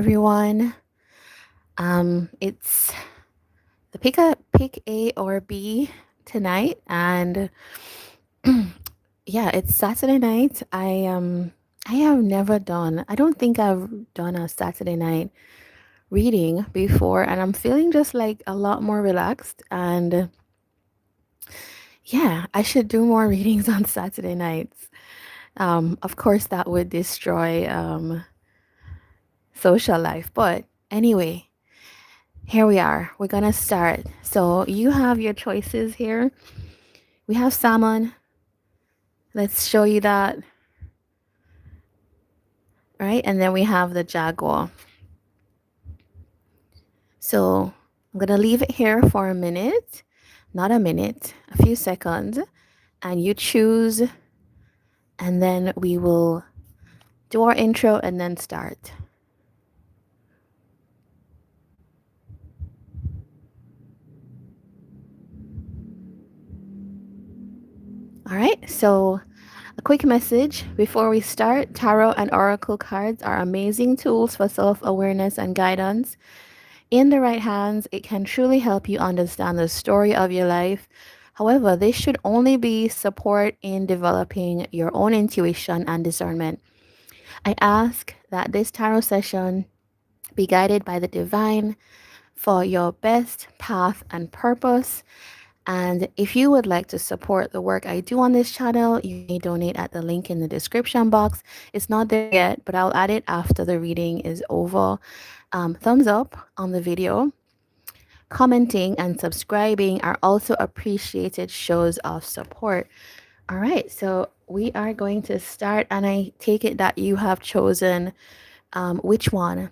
everyone. It's the pick A or B tonight, and yeah, it's Saturday night. I have never done. I don't think I've done a Saturday night reading before, and I'm feeling just like a lot more relaxed. And yeah, I should do more readings on Saturday nights. Of course, that would destroy social life, but anyway. Here we are. We're gonna start. So you have your choices here. We have salmon. Let's show you that, right? And then we have the jaguar. So I'm gonna leave it here for a minute, not a minute, a few seconds, and you choose, and then we will do our intro and then start. All right. So a quick message before we start: tarot and oracle cards are amazing tools for self-awareness and guidance. In the right hands, it can truly help you understand the story of your life. However, this should only be support in developing your own intuition and discernment. I ask that this tarot session be guided by the divine for your best path and purpose. And if you would like to support the work I do on this channel, you may donate at the link in the description box. It's not there yet, but I'll add it after the reading is over. Thumbs up on the video. Commenting and subscribing are also appreciated shows of support. All right, so we are going to start, and I take it that you have chosen which one.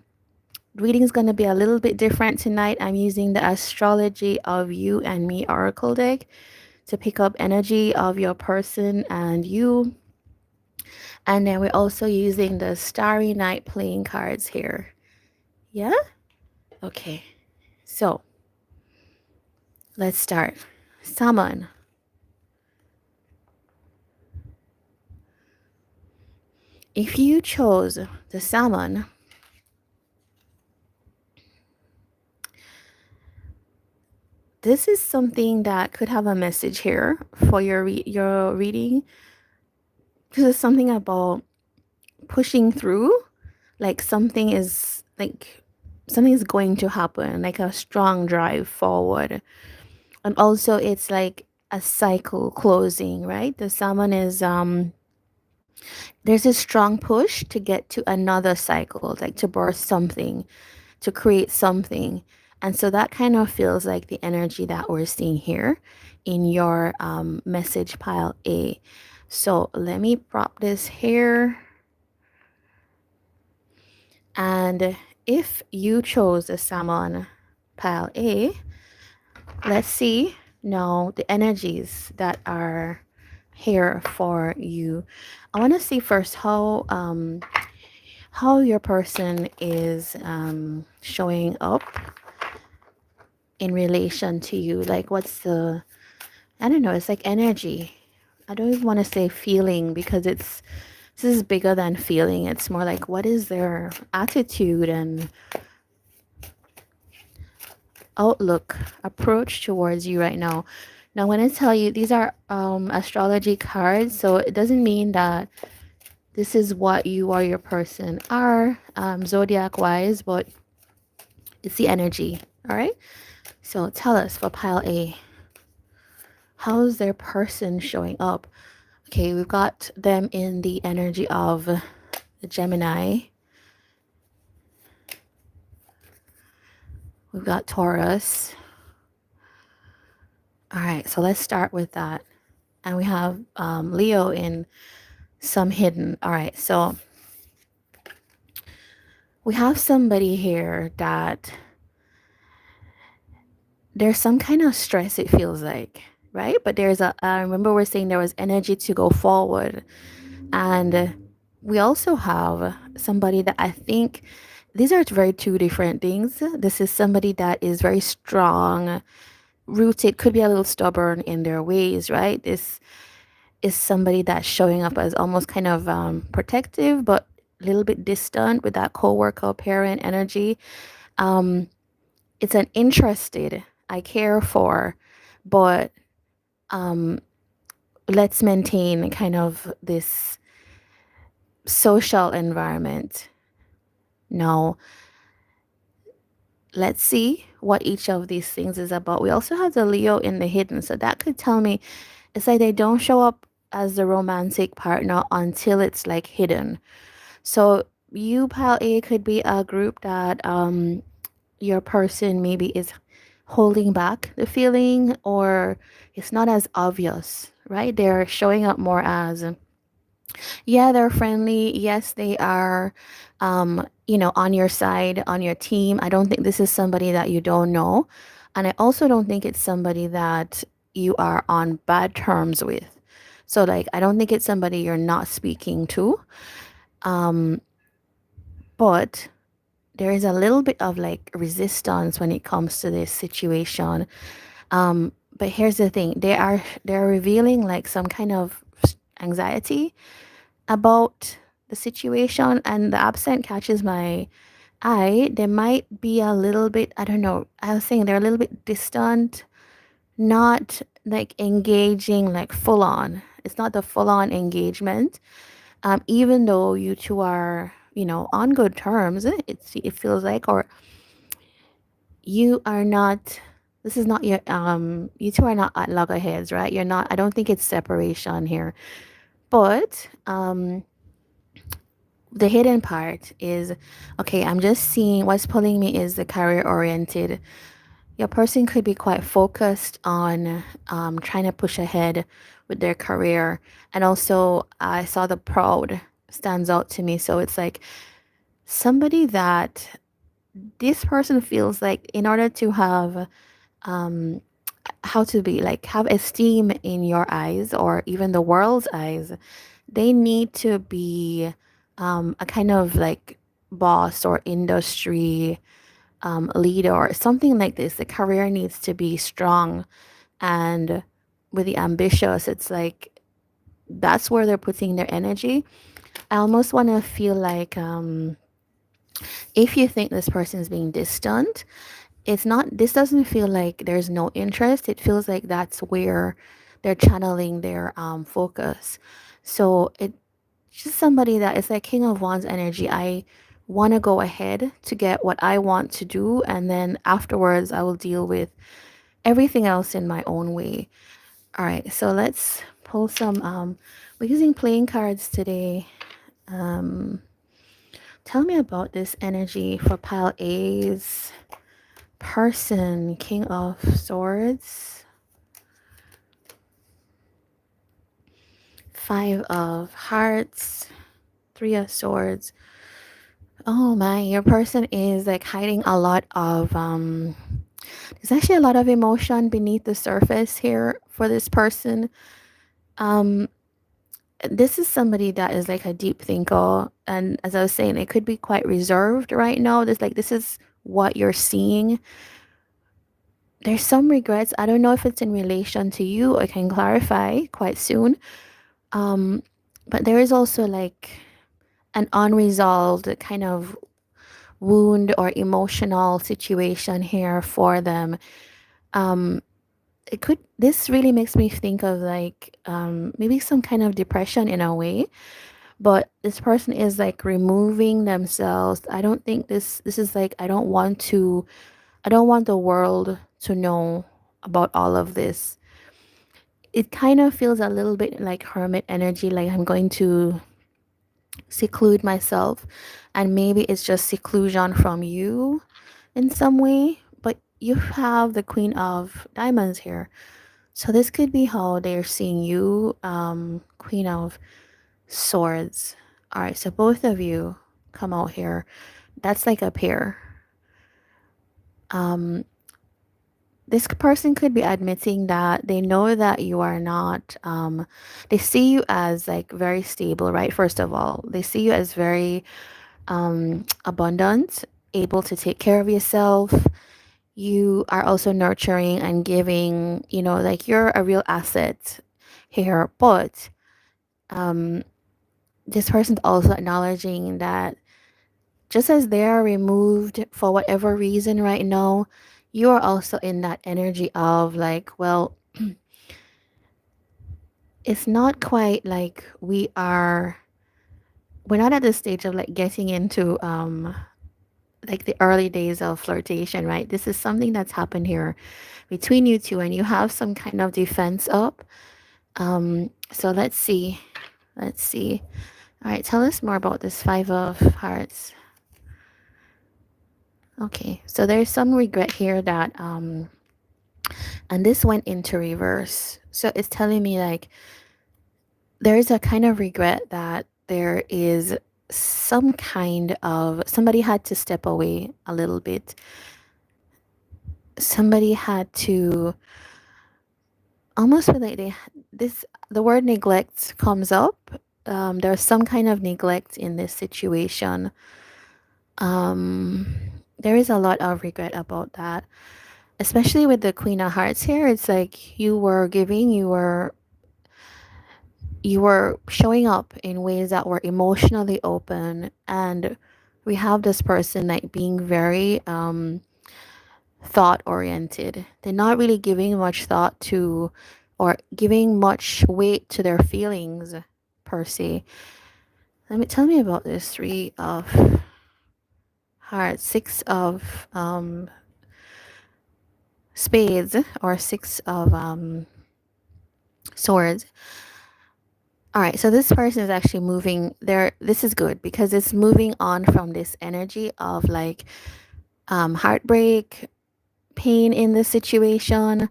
Reading is going to be a little bit different tonight. I'm using the Astrology of You and Me Oracle deck to pick up energy of your person and you. And then we're also using the Starry Night playing cards here. Yeah? Okay. So let's start. Salmon. If you chose the salmon, this is something that could have a message here for your reading. This is something about pushing through, like something is going to happen, like a strong drive forward. And also it's like a cycle closing, right? The salmon is there's a strong push to get to another cycle, like to burst something, to create something. And so that kind of feels like the energy that we're seeing here in your message pile A. So let me prop this here. And if you chose the salmon pile A, let's see now the energies that are here for you. I want to see first how your person is showing up in relation to you. Like what's the, I don't know, it's like energy. I don't even want to say feeling because this is bigger than feeling. It's more like what is their attitude and outlook, approach towards you right now. Now when I tell you these are astrology cards, so it doesn't mean that this is what you or your person are zodiac wise, but it's the energy. All right, so tell us for pile A, how's their person showing up? Okay, we've got them in the energy of the Gemini. We've got Taurus. All right, so let's start with that. And we have Leo in some hidden. All right, so we have somebody here that there's some kind of stress, it feels like, right? But there's I remember we're saying there was energy to go forward. And we also have somebody that I think these are very two different things. This is somebody that is very strong, rooted, could be a little stubborn in their ways, right? This is somebody that's showing up as almost kind of protective, but a little bit distant with that coworker parent energy. Um, it's an interested, I care for, but um, let's maintain kind of this social environment. Now, let's see what each of these things is about. We also have the Leo in the hidden, so that could tell me it's like they don't show up as the romantic partner until it's like hidden. So you, pal A, could be a group that your person maybe is holding back the feeling, or it's not as obvious, right? They're showing up more as, yeah, they're friendly. Yes, they are, on your side, on your team. I don't think this is somebody that you don't know. And I also don't think it's somebody that you are on bad terms with. So, like, I don't think it's somebody you're not speaking to. Um, but there is a little bit of like resistance when it comes to this situation. But here's the thing: they're revealing like some kind of anxiety about the situation, and the absent catches my eye. They might be a little bit, I don't know, I was saying they're a little bit distant, not like engaging like full on. It's not the full on engagement. Even though you two are, on good terms, it feels like, or you are not, this is not your, you two are not at loggerheads, right? You're not, I don't think it's separation here. But the hidden part is, okay, I'm just seeing what's pulling me is the career oriented. Your person could be quite focused on trying to push ahead with their career. And also, I saw the proud stands out to me. So it's like somebody that this person feels like in order to have um, how to be like have esteem in your eyes or even the world's eyes, they need to be a kind of like boss or industry leader or something like this. The career needs to be strong, and with the ambitious, it's like that's where they're putting their energy. I almost want to feel like if you think this person is being distant, it's not, this doesn't feel like there's no interest. It feels like that's where they're channeling their focus. So it's just somebody that is like king of wands energy. I want to go ahead to get what I want to do, and then afterwards I will deal with everything else in my own way. All right, so let's pull some we're using playing cards today. um Tell me about this energy for pile A's person. King of Swords, Five of Hearts, Three of Swords. Oh my, your person is like hiding a lot of there's actually a lot of emotion beneath the surface here for this person. Um this is somebody that is like a deep thinker, and as I was saying, it could be quite reserved right now. This is what you're seeing. There's some regrets. I don't know if it's in relation to you. I can clarify quite soon. Um, but there is also like an unresolved kind of wound or emotional situation here for them. Um, it could, this really makes me think of like maybe some kind of depression in a way, but this person is like removing themselves. I don't think this is like, I don't want the world to know about all of this. It kind of feels a little bit like hermit energy, like I'm going to seclude myself, and maybe it's just seclusion from you in some way. But you have the Queen of Diamonds here, so this could be how they're seeing you. Queen of Swords. All right, so both of you come out here. That's like a pair. um this person could be admitting that they know that you are not, they see you as like very stable, right? First of all, they see you as very abundant, able to take care of yourself. You are also nurturing and giving, like you're a real asset here. But this person's also acknowledging that just as they are removed for whatever reason right now, you are also in that energy of like, well, it's not quite like we're not at the stage of like getting into like the early days of flirtation, right? This is something that's happened here between you two, and you have some kind of defense up. So let's see. Let's see. All right, tell us more about this Five of Hearts. Okay, so there's some regret here that and this went into reverse. So it's telling me like there's a kind of regret that there is some kind of somebody had to step away a little bit. Somebody had to almost feel like this the word neglect comes up. There's some kind of neglect in this situation. Um, there is a lot of regret about that, especially with the Queen of Hearts here. It's like you were giving, you were showing up in ways that were emotionally open, and we have this person like being very thought oriented. They're not really giving much thought to or giving much weight to their feelings per se. Let me tell me about this Three of Hearts, Six of Spades, or Six of Swords. All right, so this person is actually moving there. This is good because it's moving on from this energy of like heartbreak, pain in this situation,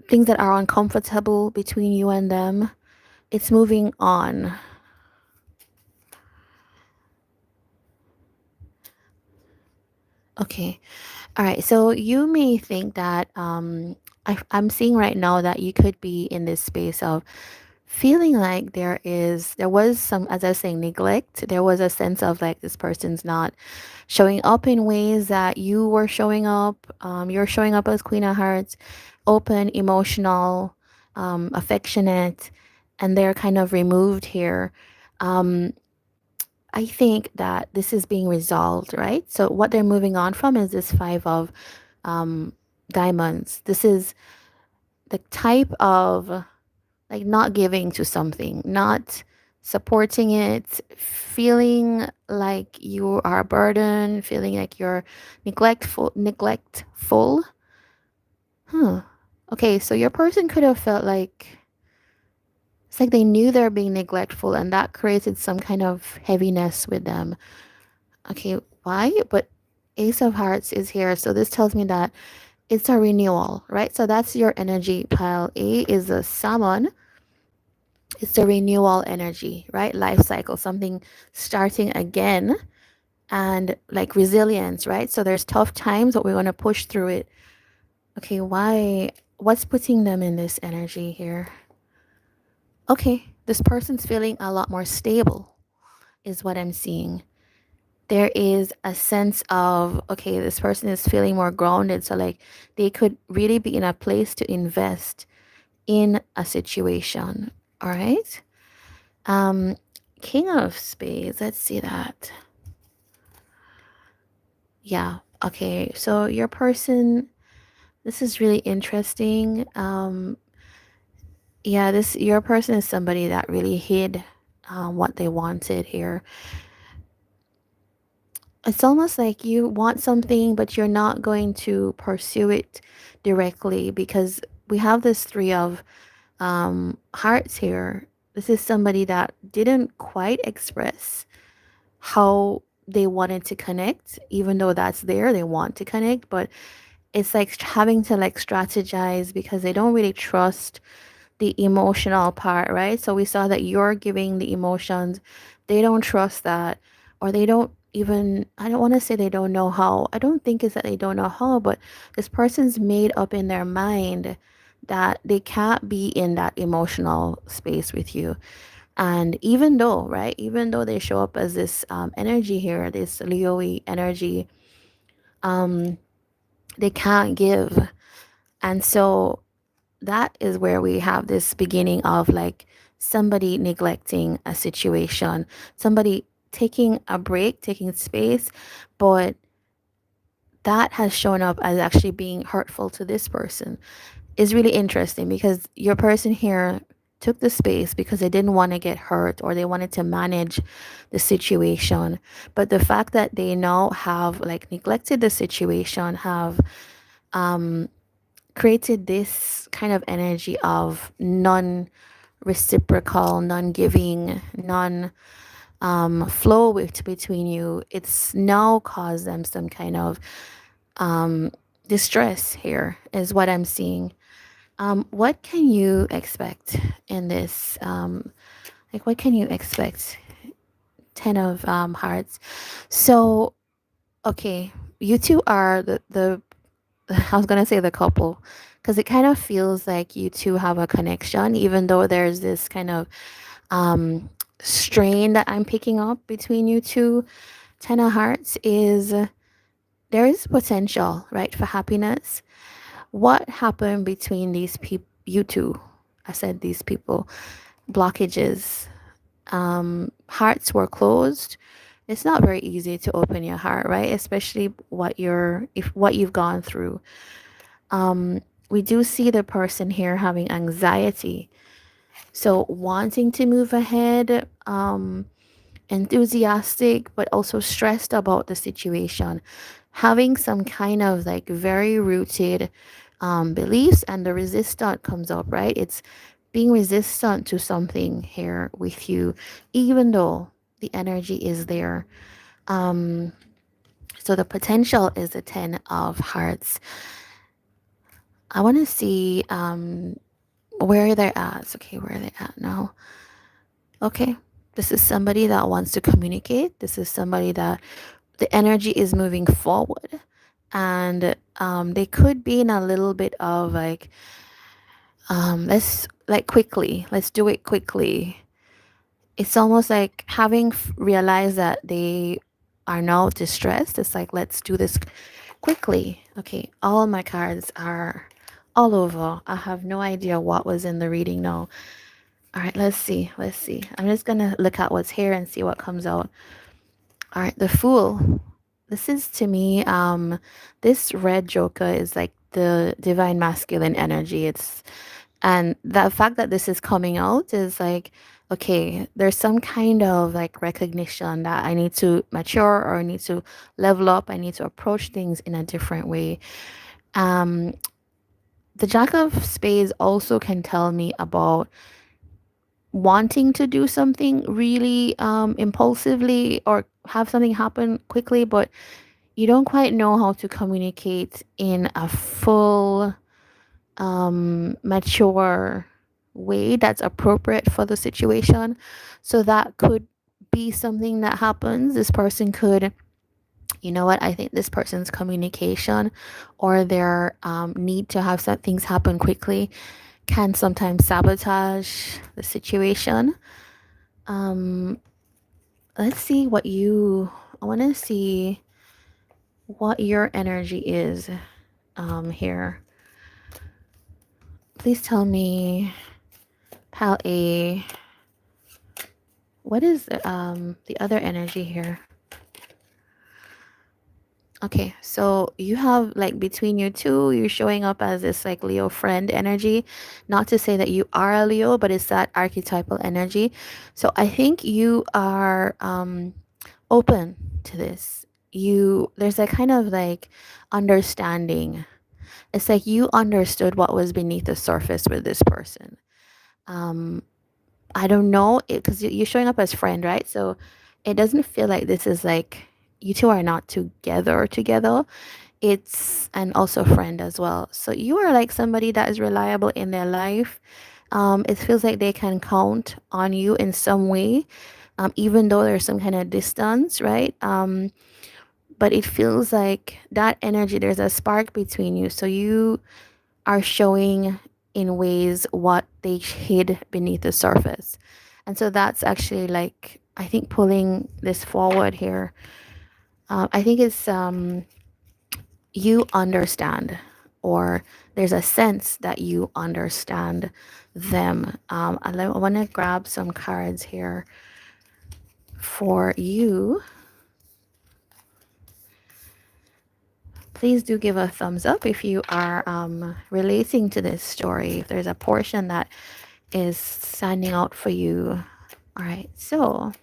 things that are uncomfortable between you and them. It's moving on. Okay. All right. So you may think that I'm seeing right now that you could be in this space of feeling like there was some, as I was saying, neglect. There was a sense of like this person's not showing up in ways that you were showing up. You're showing up as Queen of Hearts, open, emotional, affectionate, and they're kind of removed here. Um, I think that this is being resolved, right? So what they're moving on from is this Five of um, Diamonds. This is the type of like not giving to something, not supporting it, feeling like you are a burden, feeling like you're neglectful. Huh. Okay, so your person could have felt like it's like they knew they're being neglectful and that created some kind of heaviness with them. Okay, why? But Ace of Hearts is here, so this tells me that it's a renewal, right? So that's your energy pile. A is a salmon. It's the renewal energy, right? Life cycle, something starting again, and like resilience, right? So there's tough times, but we want to push through it. Okay, why? What's putting them in this energy here? Okay, this person's feeling a lot more stable, is what I'm seeing. There is a sense of, okay, this person is feeling more grounded. So, like, they could really be in a place to invest in a situation. All right. Um, King of Spades. Let's see that. Yeah. Okay. So your person, this is really interesting. Yeah, this your person is somebody that really hid what they wanted here. It's almost like you want something, but you're not going to pursue it directly because we have this Three of Hearts here. This is somebody that didn't quite express how they wanted to connect, even though that's there, they want to connect, but it's like having to like strategize because they don't really trust the emotional part, right? So we saw that you're giving the emotions, they don't trust that, or they don't even, I don't want to say they don't know how. I don't think it's that they don't know how, but this person's made up in their mind that they can't be in that emotional space with you. And even though, right, even though they show up as this energy here, this Leo energy, um, they can't give. And so that is where we have this beginning of like somebody neglecting a situation, somebody taking a break, taking space, but that has shown up as actually being hurtful to this person. Is really interesting because your person here took the space because they didn't want to get hurt or they wanted to manage the situation. But the fact that they now have like neglected the situation, have created this kind of energy of non reciprocal, non giving, non flow between you, it's now caused them some kind of distress here, is what I'm seeing. What can you expect in this? Like, what can you expect? Ten of Hearts. So, okay, you two are the I was gonna say the couple, because it kind of feels like you two have a connection, even though there's this kind of strain that I'm picking up between you two. Ten of Hearts is there is potential, right, for happiness. What happened between these people, you two? I said these people, blockages. Hearts were closed. It's not very easy to open your heart, right? Especially what you've gone through. We do see the person here having anxiety. So wanting to move ahead, enthusiastic, but also stressed about the situation, having some kind of like very rooted beliefs, and the resistant comes up, right? It's being resistant to something here with you, even though the energy is there. So the potential is the 10 of Hearts. I want to see where they're at. Okay, where are they at now? Okay, this is somebody that wants to communicate. This is somebody that the energy is moving forward, and they could be in a little bit of like let's like quickly, let's do it quickly. It's almost like having realized that they are now distressed. It's like, let's do this quickly. Okay, all my cards are all over. I have no idea what was in the reading now. All right, let's see. Let's see. I'm just gonna look at what's here and see what comes out. All right, the Fool. This is to me, this red joker is like the divine masculine energy. It's and the fact that this is coming out is like, okay, there's some kind of like recognition that I need to mature or I need to level up. I need to approach things in a different way. Um, the Jack of Spades also can tell me about wanting to do something really impulsively or have something happen quickly, but you don't quite know how to communicate in a full, mature way that's appropriate for the situation. So that could be something that happens. This person could, you know what, I think this person's communication or their need to have some things happen quickly can sometimes sabotage the situation. Um, let's see what you, I want to see what your energy is here. Please tell me, Pal A, what is the other energy here? Okay, so you have like between you two, you're showing up as this like Leo friend energy. Not to say that you are a Leo, but it's that archetypal energy. So I think you are open to this. You there's a kind of like understanding. It's like you understood what was beneath the surface with this person. Um, I don't know it because you're showing up as friend, right? So it doesn't feel like this is like you two are not together. It's and also friend as well. So you are like somebody that is reliable in their life. It feels like they can count on you in some way, even though there's some kind of distance, right? But it feels like that energy. There's a spark between you, so you are showing in ways what they hid beneath the surface. And so that's actually like, I think pulling this forward here, I think it's you understand. or there's a sense that you understand them. I want to grab some cards here for you. Please do give a thumbs up if you are relating to this story, if there's a portion that is standing out for you. All right, so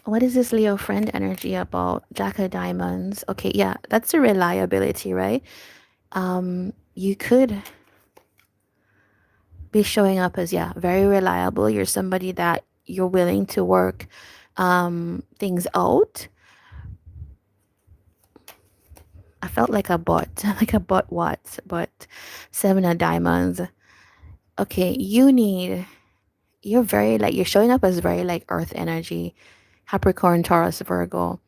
what is this Leo friend energy about? Jack of Diamonds. Okay, yeah, that's the reliability, right? You could be showing up as, yeah, very reliable. You're somebody that you're willing to work things out. I felt like a bot, like a bot what? But Seven of Diamonds. Okay, you're very like, you're showing up as very like earth energy, Capricorn, Taurus, Virgo.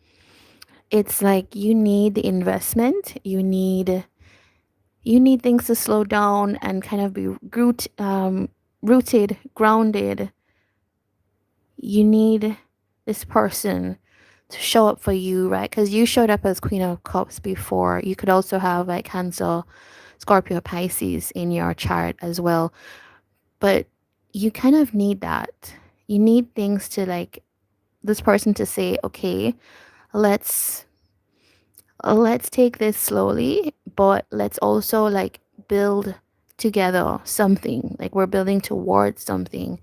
It's like you need the investment. You need things to slow down and kind of be rooted, grounded. You need this person to show up for you, right? Because you showed up as Queen of Cups before. You could also have like Cancer, Scorpio, Pisces in your chart as well. But you kind of need that. You need things to like this person to say, okay, let's let's take this slowly, but let's also like build together something. Like we're building towards something.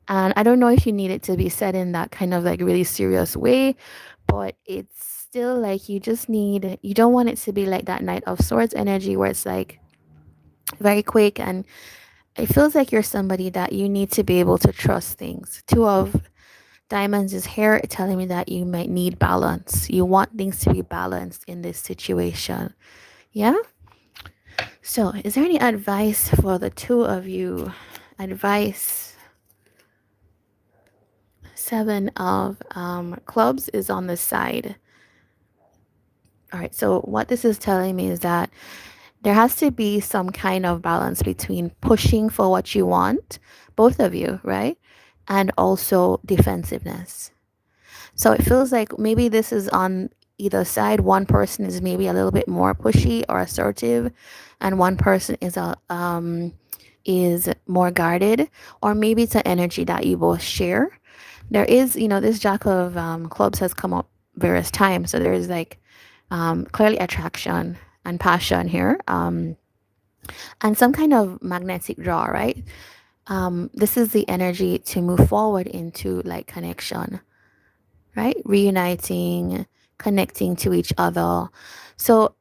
And I don't know if you need it to be said in that kind of like really serious way, but it's still like you don't want it to be like that Knight of Swords energy where it's like very quick, and it feels like you're somebody that you need to be able to trust things. Two of Diamonds is here telling me that you might need balance. You want things to be balanced in this situation. Yeah? So, is there any advice for the two of you? Advice. Seven of clubs is on the side. All right, so what this is telling me is that there has to be some kind of balance between pushing for what you want, both of you, right? And also defensiveness. So it feels like maybe this is on either side. One person is maybe a little bit more pushy or assertive, and one person is more guarded, or maybe it's an energy that you both share. There is, this Jack of Clubs has come up various times, so there is like clearly attraction and passion here, and some kind of magnetic draw, right? This is the energy to move forward into like connection, right? Reuniting, connecting to each other. So,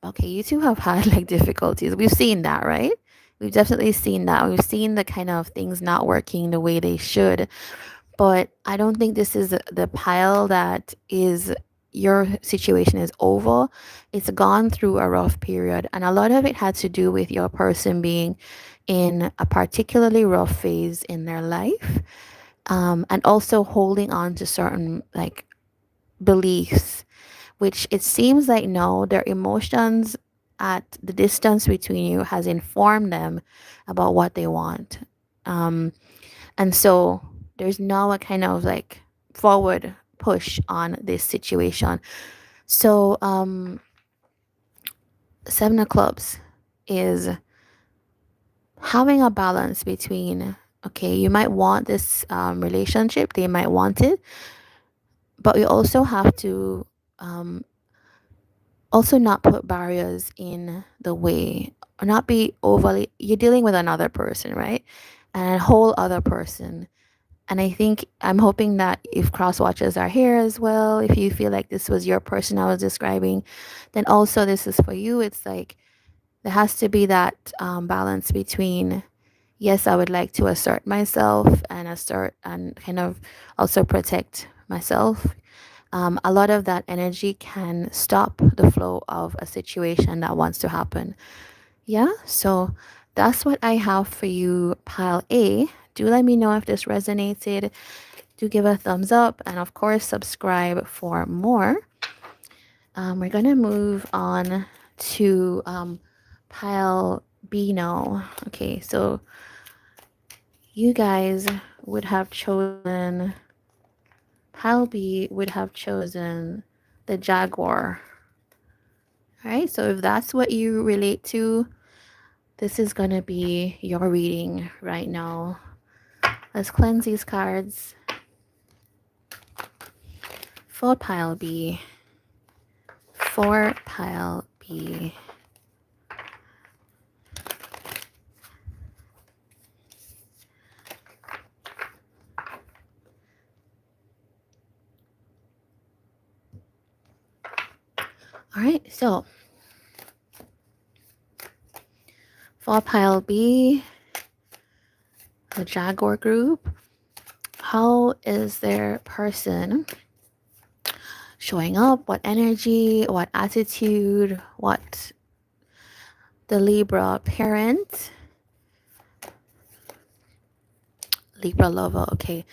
okay, you two have had like difficulties. We've seen that, right? We've definitely seen that. We've seen the kind of things not working the way they should. But I don't think this is the pile that is your situation is over. It's gone through a rough period. And a lot of it had to do with your person being in a particularly rough phase in their life, and also holding on to certain like beliefs, which it seems like no, their emotions at the distance between you has informed them about what they want. Um, and so there's now a kind of like forward push on this situation. So, Seven of Clubs is having a balance between, okay, you might want this relationship, they might want it, but we also have to um, also not put barriers in the way, or not be overly, you're dealing with another person, right? And a whole other person. And I think I'm hoping that if cross watchers are here as well, if you feel like this was your person I was describing, then also this is for you. It's like there has to be that balance between, yes, I would like to assert myself and assert and kind of also protect myself. A lot of that energy can stop the flow of a situation that wants to happen. Yeah, so that's what I have for you, pile A. Do let me know if this resonated. Do give a thumbs up, and of course, subscribe for more. We're gonna move on to pile B now. Okay, so you guys would have chosen, pile B would have chosen the jaguar. All right, so if that's what you relate to, this is going to be your reading right now. Let's cleanse these cards for pile B. For pile B. All right, so for pile B, the Jaguar group, how is their person showing up? What energy, what attitude, what the Libra parent, Libra lover. Okay,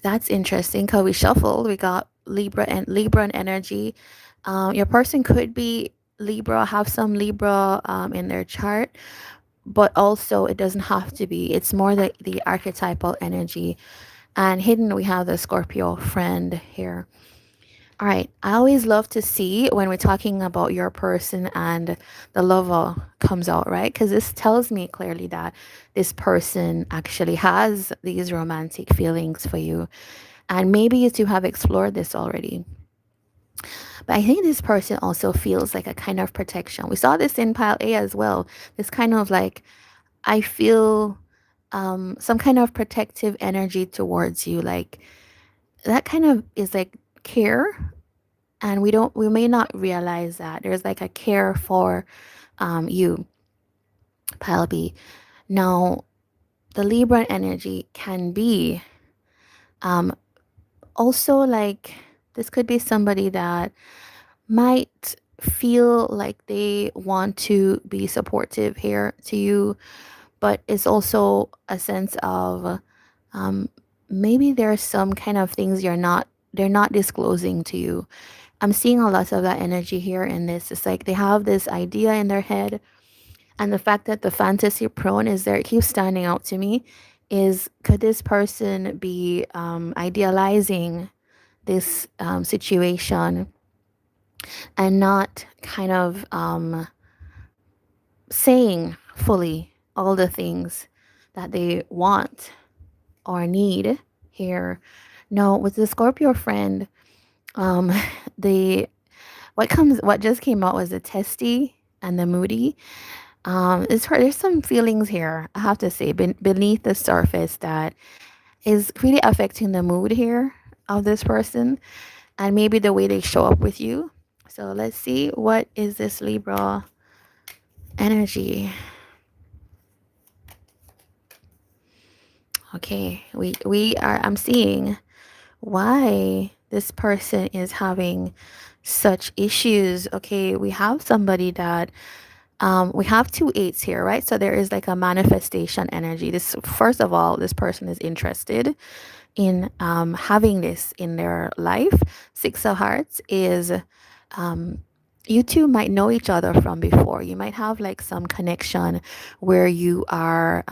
that's interesting because we shuffled. We got Libra and energy. Your person could be Libra, have some Libra in their chart, but also it doesn't have to be. It's more the archetypal energy. And hidden, we have the Scorpio friend here. All right. I always love to see when we're talking about your person and the lover comes out, right? Because this tells me clearly that this person actually has these romantic feelings for you. And maybe you two have explored this already. But I think this person also feels like a kind of protection. We saw this in pile A as well. This kind of like, I feel some kind of protective energy towards you. Like that kind of is like care, and we may not realize that there's like a care for you, pile B. Now the Libra energy can be um also like, this could be somebody that might feel like they want to be supportive here to you, but it's also a sense of um maybe there's some kind of things they're not disclosing to you. I'm seeing a lot of that energy here in this. It's like they have this idea in their head, and the fact that the fantasy prone is there, it keeps standing out to me. Is could this person be idealizing this situation and not kind of saying fully all the things that they want or need here? No, with the Scorpio friend, um, the what just came out was the testy and the moody. It's hard. There's some feelings here, I have to say, beneath the surface that is really affecting the mood here of this person, and maybe the way they show up with you. So let's see, what is this Libra energy? Okay, we are. I'm seeing why this person is having such issues. Okay, we have somebody that we have two eights here, right? So there is like a manifestation energy. This, first of all, this person is interested in having this in their life. Six of Hearts is um, you two might know each other from before. You might have like some connection where you are.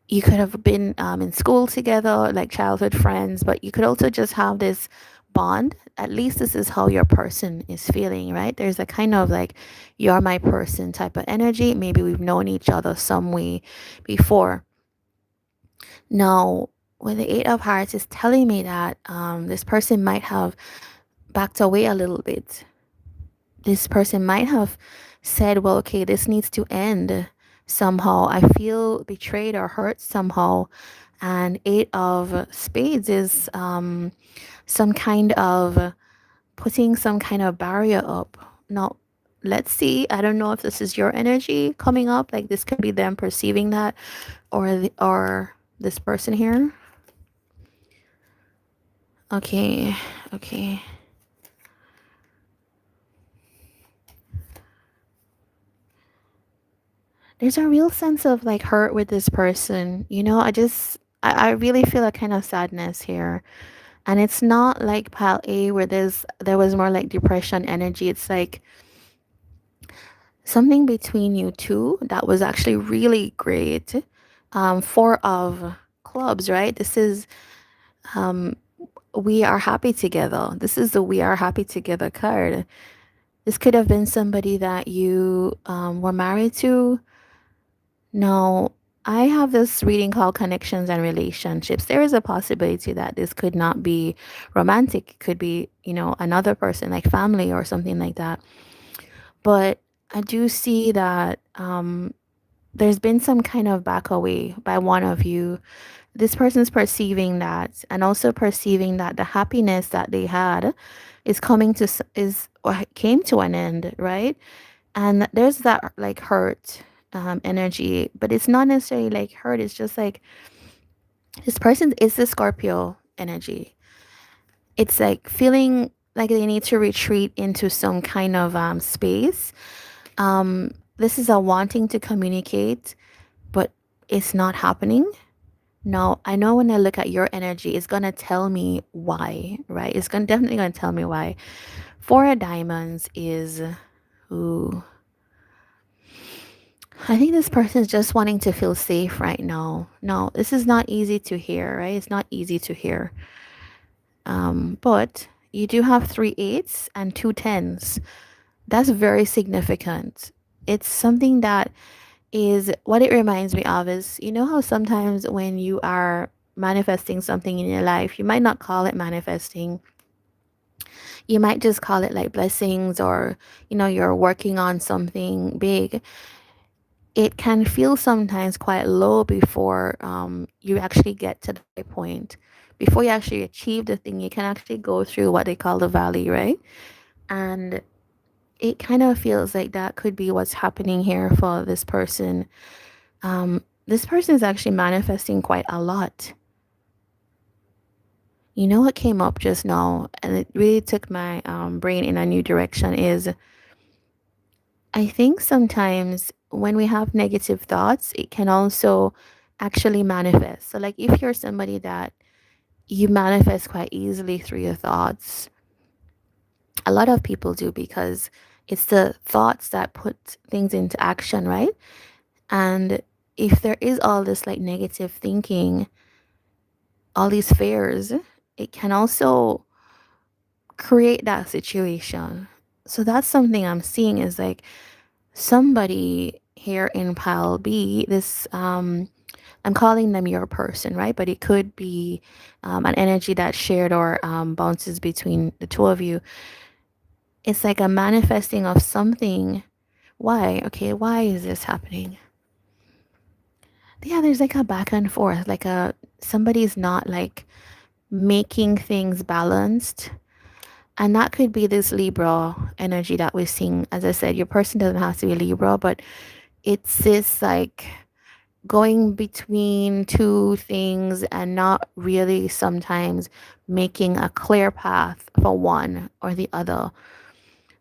You could have been in school together, like childhood friends, but you could also just have this bond. At least this is how your person is feeling, right? There's a kind of like, you're my person type of energy. Maybe we've known each other some way before. Now, when the Eight of Hearts is telling me that this person might have backed away a little bit, this person might have said, well, okay, this needs to end somehow. I feel betrayed or hurt somehow. And Eight of Spades is some kind of putting some kind of barrier up. Now, let's see. I don't know if this is your energy coming up. Like this could be them perceiving that, or this person here. Okay, okay. There's a real sense of like hurt with this person. You know, I really feel a kind of sadness here. And it's not like pile A where there was more like depression energy. It's like something between you two that was actually really great. Four of clubs, right? This is we are happy together. This is the we are happy together card. This could have been somebody that you were married to. Now, I have this reading called Connections and Relationships. There is a possibility that this could not be romantic. It could be, another person, like family or something like that. But I do see that there's been some kind of back away by one of you. This person's perceiving that, and also perceiving that the happiness that they had is coming to is or came to an end, right? And there's that like hurt energy, but it's not necessarily like hurt. It's just like this person is the Scorpio energy. It's like feeling like they need to retreat into some kind of space. This is a wanting to communicate, but it's not happening. No, I know when I look at your energy, it's gonna tell me why, right? It's gonna definitely gonna tell me why. Four of Diamonds is, ooh, I think this person is just wanting to feel safe right now. No, this is not easy to hear, right? It's not easy to hear. But you do have three eights and two tens. That's very significant. It's something that is what it reminds me of is how sometimes when you are manifesting something in your life, you might not call it manifesting. You might just call it like blessings, or you're working on something big. It can feel sometimes quite low before you actually get to the high point. Before you actually achieve the thing, you can actually go through what they call the valley, right? And it kind of feels like that could be what's happening here for this person. This person is actually manifesting quite a lot. You know what came up just now, and it really took my brain in a new direction is I think sometimes when we have negative thoughts, it can also actually manifest. So, like if you're somebody that you manifest quite easily through your thoughts, a lot of people do because it's the thoughts that put things into action, right? And if there is all this like negative thinking, all these fears, it can also create that situation. So that's something I'm seeing is like somebody here in pile B, this I'm calling them your person, right? But it could be an energy that's shared or bounces between the two of you. It's like a manifesting of something. Why? Okay, why is this happening? Yeah, there's like a back and forth, like a somebody's not like making things balanced. And that could be this Libra energy that we're seeing. As I said, your person doesn't have to be Libra, but it's this like going between two things and not really sometimes making a clear path for one or the other.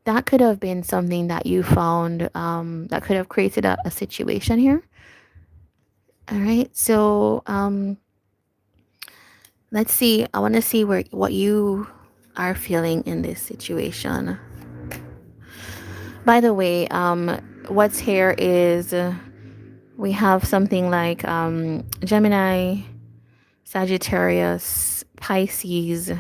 That could have been something that you found that could have created a situation here. All right. So let's see. I want to see what you are feeling in this situation. By the way, what's here is we have something like Gemini, Sagittarius, Pisces,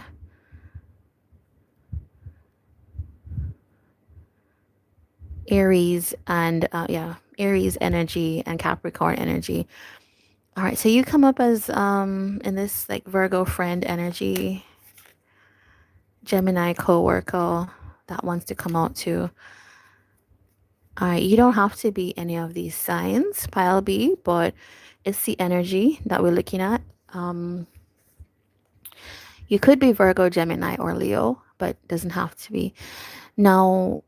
Aries, and Aries energy and Capricorn energy. All right, so you come up as in this like Virgo friend energy, Gemini coworker that wants to come out too. All right, you don't have to be any of these signs, pile B, but it's the energy that we're looking at. You could be Virgo, Gemini, or Leo, but doesn't have to be. Now,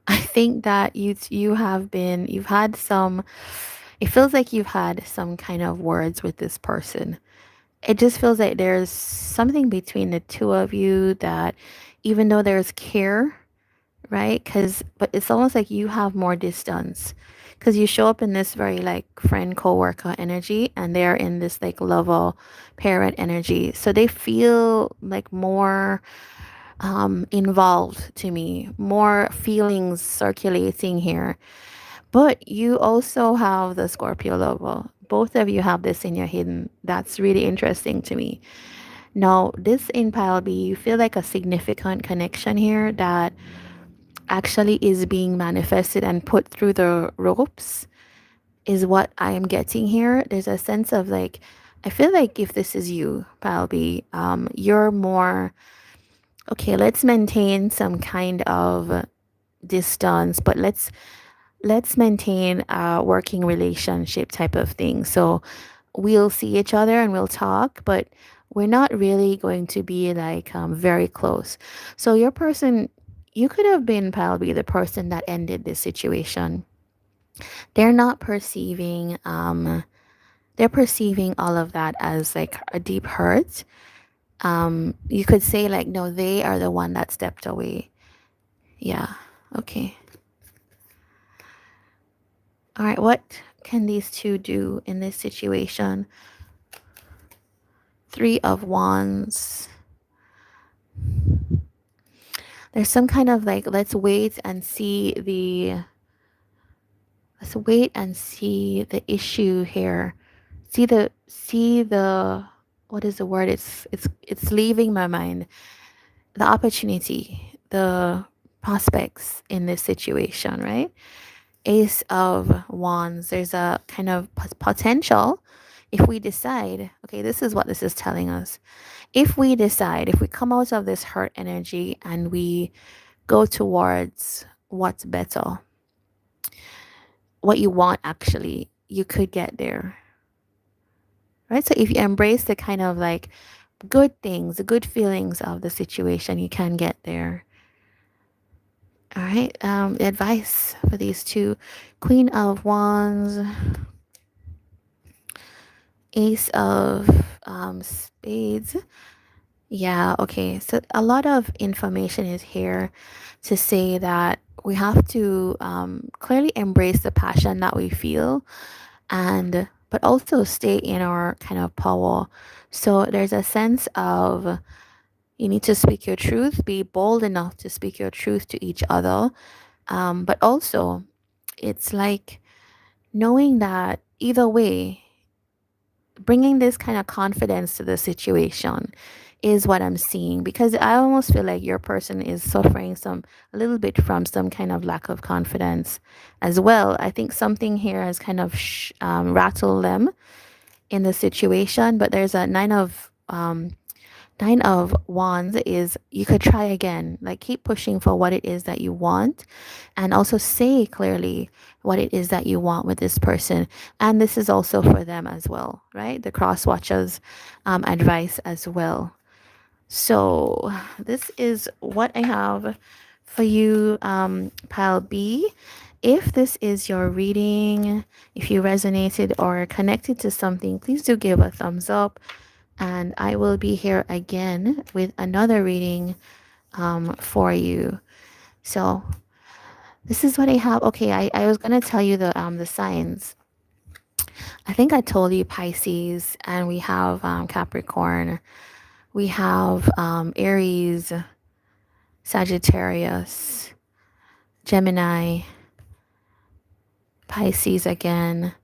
I think that you've had some. It feels like you've had some kind of words with this person. It just feels like there's something between the two of you that, even though there's care, right? But it's almost like you have more distance because you show up in this very like friend, coworker energy, and they're in this like lover, parent energy. So they feel like more involved to me, more feelings circulating here. But you also have the Scorpio lover. Both of you have this in your hidden. That's really interesting to me. Now, this in pile B, you feel like a significant connection here that actually is being manifested and put through the ropes, is what I am getting here. There's a sense of like, I feel like if this is you, pile B, you're more, okay, let's maintain some kind of distance, but let's maintain a working relationship type of thing. So we'll see each other and we'll talk, but we're not really going to be like very close. So your person, you could have been probably the person that ended this situation. They're not perceiving they're perceiving all of that as like a deep hurt. You could say like, no, they are the one that stepped away. Yeah. Okay. All right, what can these two do in this situation? Three of Wands. There's some kind of like, let's wait and see the issue here. See the what is the word? It's leaving my mind. The opportunity, the prospects in this situation, right? Ace of Wands. There's a kind of potential if we decide, okay, this is what this is telling us. If we decide, if we come out of this hurt energy and we go towards what's better, what you want actually, you could get there. Right? So if you embrace the kind of like good things, the good feelings of the situation, you can get there. All right. Advice for these two: Queen of Wands, Ace of Spades. Yeah, okay. So a lot of information is here to say that we have to clearly embrace the passion that we feel, and but also stay in our kind of power. So there's a sense of you need to speak your truth, be bold enough to speak your truth to each other. But also, it's like knowing that either way, bringing this kind of confidence to the situation is what I'm seeing, because I almost feel like your person is suffering some a little bit from some kind of lack of confidence as well. I think something here has kind of rattled them in the situation, but there's a Nine of Wands is you could try again. Like keep pushing for what it is that you want, and also say clearly what it is that you want with this person. And this is also for them as well, right? The cross watchers advice as well. So this is what I have for you, pile B. If this is your reading, if you resonated or connected to something, please do give a thumbs up, and I will be here again with another reading for you. So this is what I have. Okay, I was gonna tell you the signs. I think I told you Pisces, and we have Capricorn, we have Aries, Sagittarius, Gemini, Pisces again.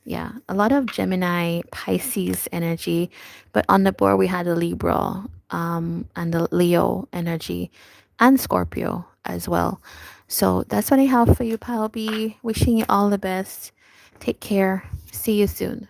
Yeah, a lot of Gemini, Pisces energy, but on the board we had the Libra, and the Leo energy, and Scorpio as well. So that's what I have for you, Pile B. Wishing you all the best. Take care. See you soon.